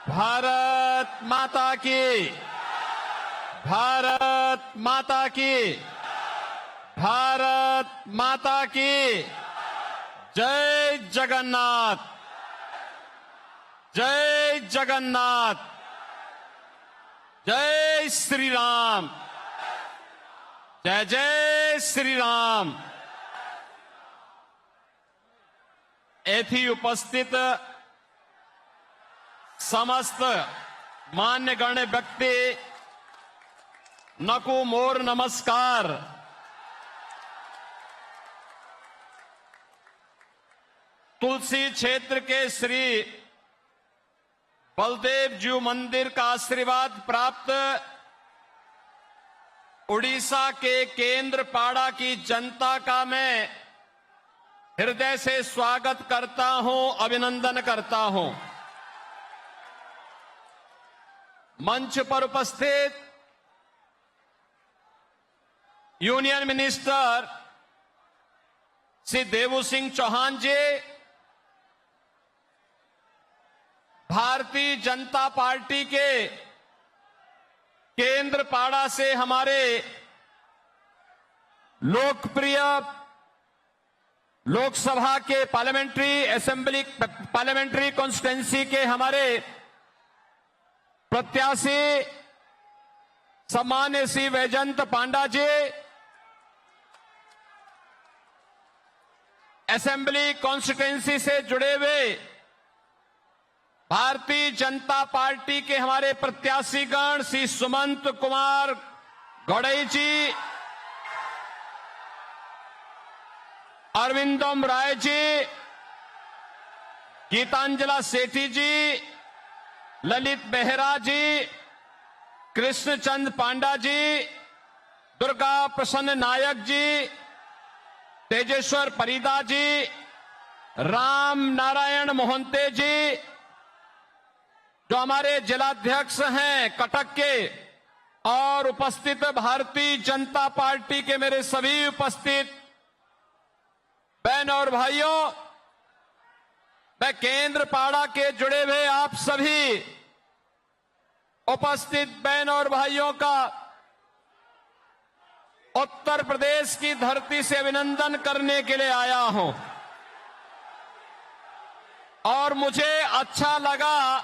भारत माता की, भारत माता की, भारत माता की। जय जगन्नाथ, जय जगन्नाथ, जय श्री राम, जय जय श्री राम। एथी उपस्थित समस्त मान्य गण्य व्यक्ति नकु मोर नमस्कार। तुलसी क्षेत्र के श्री बलदेव जी मंदिर का आशीर्वाद प्राप्त उड़ीसा के केंद्रपाड़ा की जनता का मैं हृदय से स्वागत करता हूं, अभिनंदन करता हूं। मंच पर उपस्थित यूनियन मिनिस्टर श्री देवू सिंह चौहान जी, भारतीय जनता पार्टी के केंद्रपाड़ा से हमारे लोकप्रिय लोकसभा के पार्लियामेंट्री कॉन्स्टिट्यूंसी के हमारे प्रत्याशी सम्मान्य श्री वैजयंत पांडा जी, असेंबली कॉन्स्टिट्यूंसी से जुड़े हुए भारतीय जनता पार्टी के हमारे प्रत्याशीगण श्री सुमंत कुमार गौड़ई जी, अरविंदम राय जी, गीतांजला सेठी जी, ललित बेहरा जी, कृष्णचंद पांडा जी, दुर्गा प्रसन्न नायक जी, तेजेश्वर परिदा जी, राम नारायण मोहंते जी, जो हमारे जिलाध्यक्ष हैं कटक के, और उपस्थित भारतीय जनता पार्टी के मेरे सभी उपस्थित बहन और भाइयों, मैं केंद्रपाड़ा के जुड़े हुए आप सभी उपस्थित बहन और भाइयों का उत्तर प्रदेश की धरती से अभिनंदन करने के लिए आया हूं। और मुझे अच्छा लगा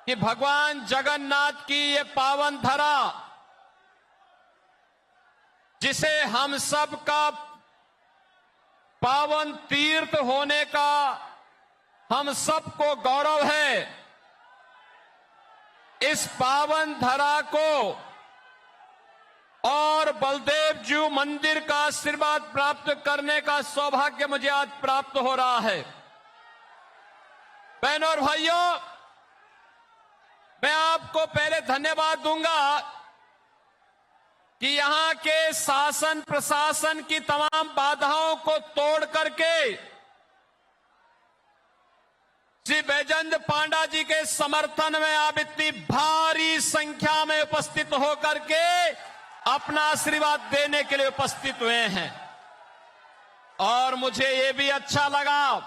कि भगवान जगन्नाथ की ये पावन धरा, जिसे हम सब का पावन तीर्थ होने का हम सबको गौरव है, इस पावन धरा को और बलदेव जी मंदिर का आशीर्वाद प्राप्त करने का सौभाग्य मुझे आज प्राप्त हो रहा है। बहनों और भाइयों, मैं आपको पहले धन्यवाद दूंगा कि यहां के शासन प्रशासन की तमाम बाधाओं को तोड़ करके श्री वैजयंत पांडा जी के समर्थन में आप इतनी भारी संख्या में उपस्थित होकर के अपना आशीर्वाद देने के लिए उपस्थित हुए हैं। और मुझे ये भी अच्छा लगा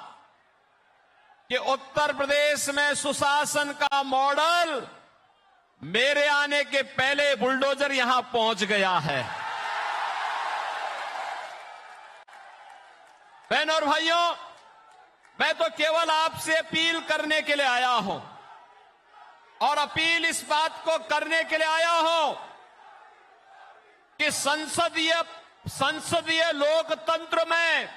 कि उत्तर प्रदेश में सुशासन का मॉडल मेरे आने के पहले बुलडोजर यहां पहुंच गया है। बहनों और भाइयों, मैं तो केवल आपसे अपील करने के लिए आया हूं, और अपील इस बात को करने के लिए आया हूं कि संसदीय लोकतंत्र में,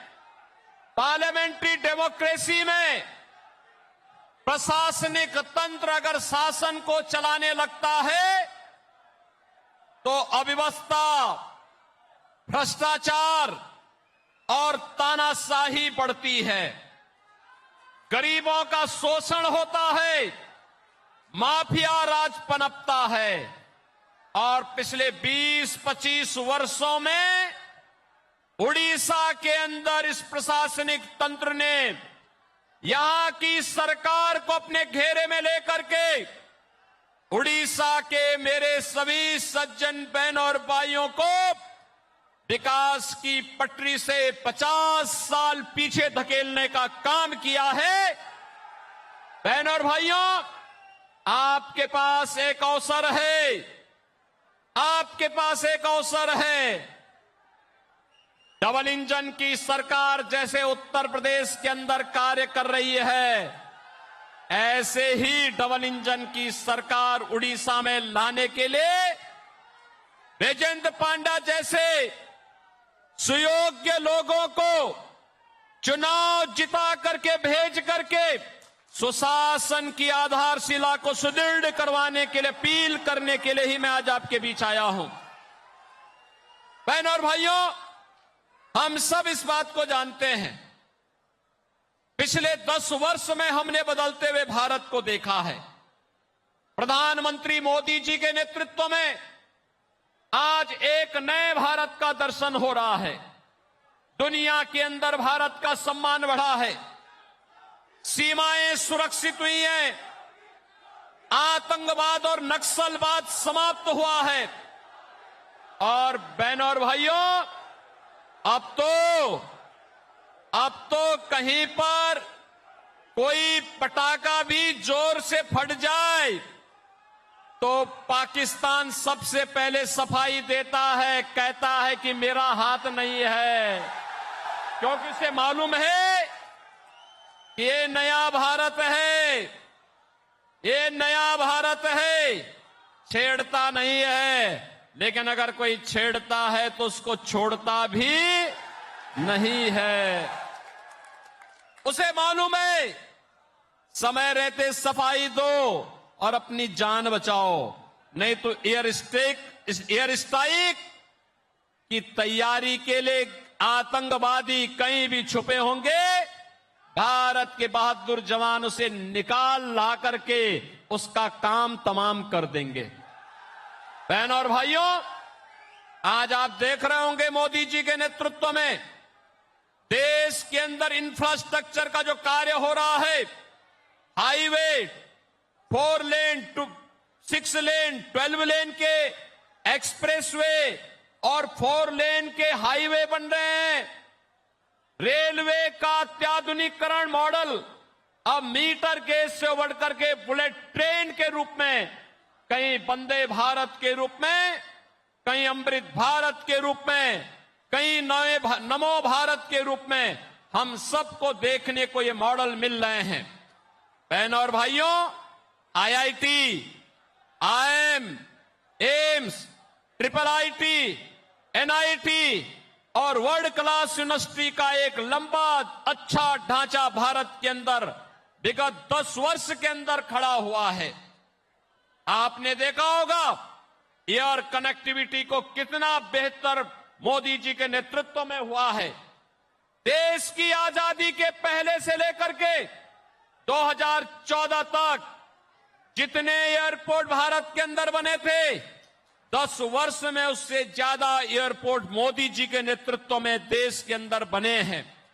पार्लियामेंट्री डेमोक्रेसी में प्रशासनिक तंत्र अगर शासन को चलाने लगता है तो अव्यवस्था, भ्रष्टाचार और तानाशाही बढ़ती है, गरीबों का शोषण होता है, माफिया राज पनपता है। और पिछले 20-25 वर्षों में उड़ीसा के अंदर इस प्रशासनिक तंत्र ने यहां की सरकार को अपने घेरे में लेकर के उड़ीसा के मेरे सभी सज्जन बहन और भाइयों को विकास की पटरी से 50 साल पीछे धकेलने का काम किया है। बहनों और भाइयों, आपके पास एक अवसर है, आपके पास एक अवसर है। डबल इंजन की सरकार जैसे उत्तर प्रदेश के अंदर कार्य कर रही है, ऐसे ही डबल इंजन की सरकार उड़ीसा में लाने के लिए बैजयंत पांडा जैसे सुयोग्य लोगों को चुनाव जिता करके भेज करके सुशासन की आधारशिला को सुदृढ़ करवाने के लिए, अपील करने के लिए ही मैं आज आपके बीच आया हूं। बहनों और भाइयों, हम सब इस बात को जानते हैं, पिछले 10 वर्ष में हमने बदलते हुए भारत को देखा है। प्रधानमंत्री मोदी जी के नेतृत्व में आज एक नए भारत का दर्शन हो रहा है। दुनिया के अंदर भारत का सम्मान बढ़ा है, सीमाएं सुरक्षित हुई हैं, आतंकवाद और नक्सलवाद समाप्त हुआ है। और बहनों और भाइयों, अब तो कहीं पर कोई पटाखा भी जोर से फट जाए तो पाकिस्तान सबसे पहले सफाई देता है, कहता है कि मेरा हाथ नहीं है, क्योंकि उसे मालूम है कि ये नया भारत है, ये नया भारत है, छेड़ता नहीं है। लेकिन अगर कोई छेड़ता है तो उसको छोड़ता भी नहीं है। उसे मालूम है समय रहते सफाई दो और अपनी जान बचाओ, नहीं तो एयर स्ट्राइक की तैयारी के लिए आतंकवादी कहीं भी छुपे होंगे, भारत के बहादुर जवान उसे निकाल ला करके उसका काम तमाम कर देंगे। बहनों और भाइयों, आज आप देख रहे होंगे मोदी जी के नेतृत्व में देश के अंदर इंफ्रास्ट्रक्चर का जो कार्य हो रहा है, हाईवे 4 लेन टू 6 लेन 12 लेन के एक्सप्रेसवे और 4 लेन के हाईवे बन रहे हैं। रेलवे का अत्याधुनिकीकरण मॉडल अब मीटर गेज से बढ़कर के बुलेट ट्रेन के रूप में, कहीं वंदे भारत के रूप में, कहीं अमृत भारत के रूप में, कहीं नमो भारत के रूप में हम सबको देखने को ये मॉडल मिल रहे हैं। बहनों और भाइयों, IIT, IIM, AIIMS, IIIT, NIT और वर्ल्ड क्लास यूनिवर्सिटी का एक लंबा अच्छा ढांचा भारत के अंदर विगत 10 वर्ष के अंदर खड़ा हुआ है। आपने देखा होगा एयर कनेक्टिविटी को कितना बेहतर मोदी जी के नेतृत्व में हुआ है। देश की आजादी के पहले से लेकर के 2014 तक जितने एयरपोर्ट भारत के अंदर बने थे, 10 वर्ष में उससे ज्यादा एयरपोर्ट मोदी जी के नेतृत्व में देश के अंदर बने हैं।